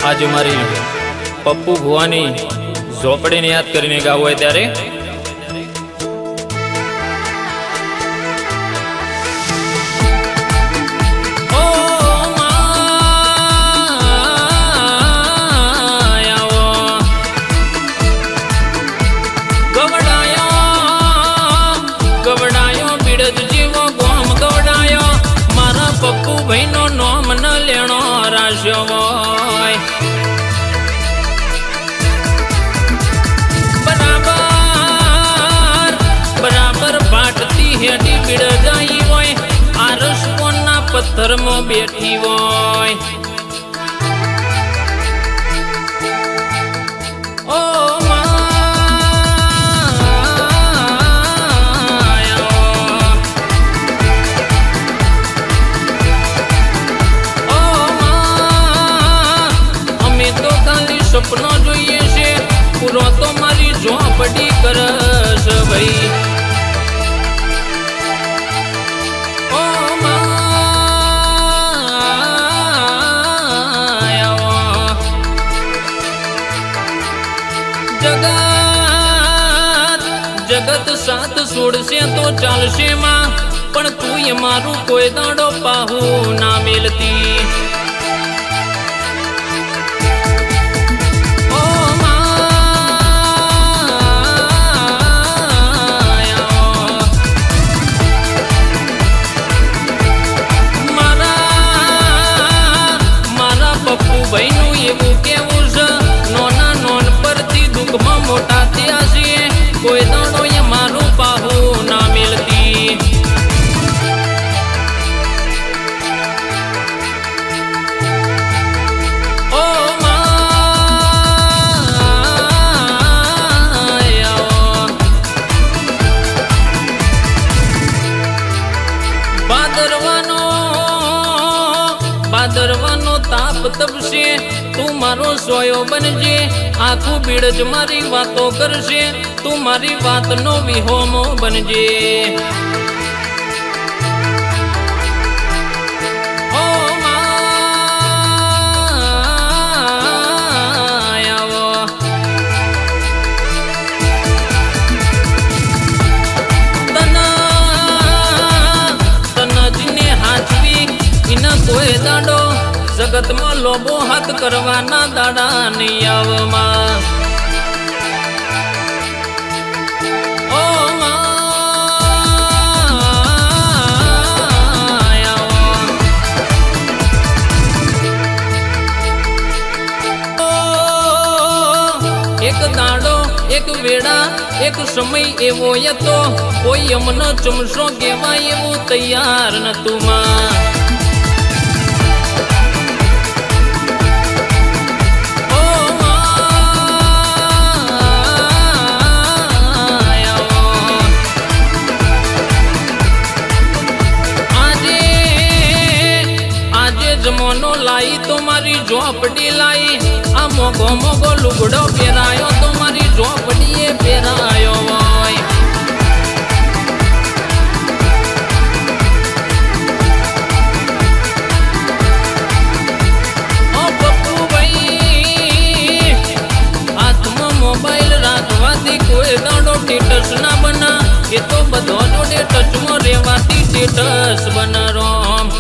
आज मारी पप्पू भुवानी झोपड़ी ने याद करने का हुआ है त्यारे पप्पू भाई नो नाम न लेनो राशो बराबर बराबर बाटती हेडी बिड़ जाई होय आरस कोना पत्थर में बैठी होय सपना જોઈએ છે પૂરો તો મારી ઝોપડી કરસ ભાઈ ઓ માયા જગત જગત સાથ છોડશે તો ચાલશે માં પણ તું એ મારું કોઈ દાડો પાહુ ના મેલતી कोई दाड़ो ये मारू पाहू ना मिलती ओ माया भादरवानो ताप तपसे तू मारो सोयो बनजे आखू बीड़ज मारी वातो करशे तू मारी बात नो विहोमो बनजे ओ मायावो तना जिने हाचवी इन कोई दाडो जगत में लोबो हाथ करवाना दाड़ा नहीं आवमा एक दाड़ो एक वेड़ा एक समय एवो ये तो कोई अमनो चमसो केवा एवो तैयार न तुमा जमोनो लाई तो मारी झोपड़ी लाई आ मोगो मोगो लुगड़ो पेरायो तो मारी झोपड़ी पेरायो वाय ओ पप्पू भाई हाथ में मोबाइल राखवाती कोई दाड़ो टेटस ना बना ये तो बधो जोड़े टच में रेवाती टेटस बना रोम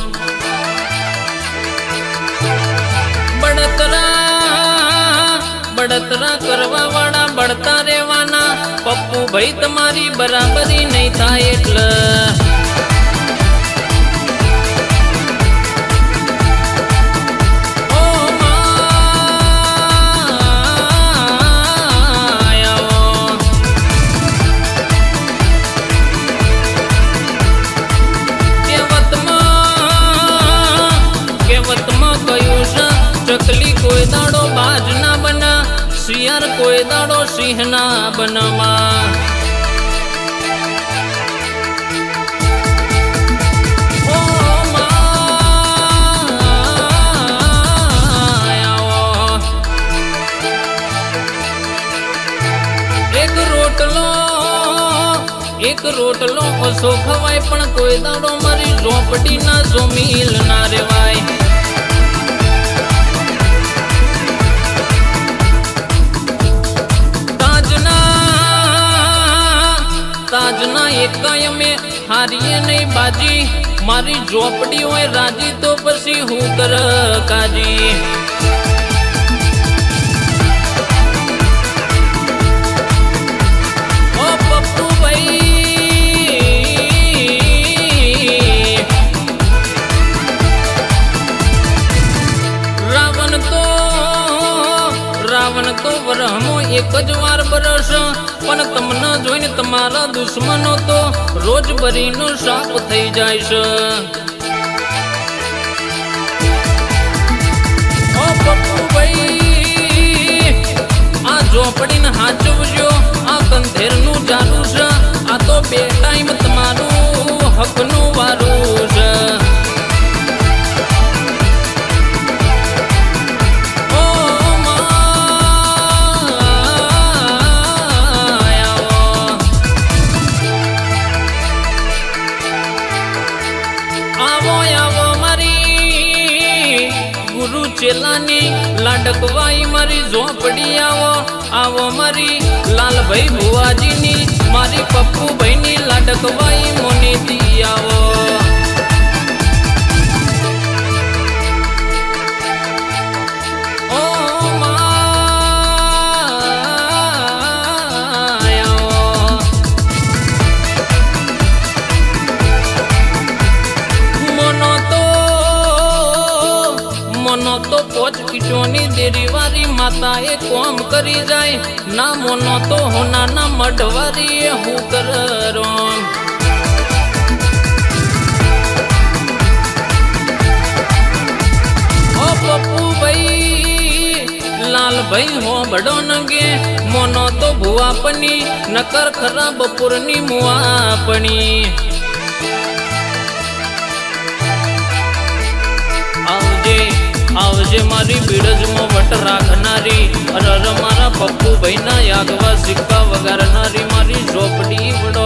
बड़तरा करवा वाला बढ़ता रेवाना पप्पू भाई तुम्हारी बराबरी नहीं था એટલે ओ माया केवत में कયું છે चकली कोई दाड़ो बाज ना बना सियार कोई दाड़ो सिंह ना बनवा ओ माया एक रोटलो ओछो खवाय पण कोई दाड़ो मारी झोपड़ी ना जो मिल ना रेवाय તાજના એકાય મેં હારીએ નહીં બાજી મારી ઝોપડી હોય રાજી તો પછી હું કર કાજી ઓ પપ્પુ ભાઈ રાવણ તો વરહમો એક જ વાર બરસ પણ તમને જોઈને તમારા દુશ્મનો તો રોજ ભરીનો સાપ થઈ જાય છે ઓ પપ્પુ ભાઈ આ ઝોપડીને હાચવજો આ કંધેરનું જાનું છે આ તો બે ટાઈમ તમારું હકનું વારું છે ચેલાની લાડકવાઈ મારી ઝોપડી આવો મારી લાલભાઈ ભુવાજીની મારી પપ્પુભાઈની લાડકવાઈ મોનીતી આવો મોનો તો પોચ કીટોની દેરીવારી માતા એ કોમ કરી જાય ના મોનો તો હોનાના મઢવારી એ હું કરો ઓ પપ્પુ ભાઈ લાલભાઈ હો બડો નગે મોનો તો ભુવાપની નકર ખરા બપોરની મુઆપણી આવજે મારી બીડજમાં વટ રાખનારી અરર મારા પપ્પુ ભાઈના યાગવા સિક્કા વગાડનારી મારી ઝોપડી વડો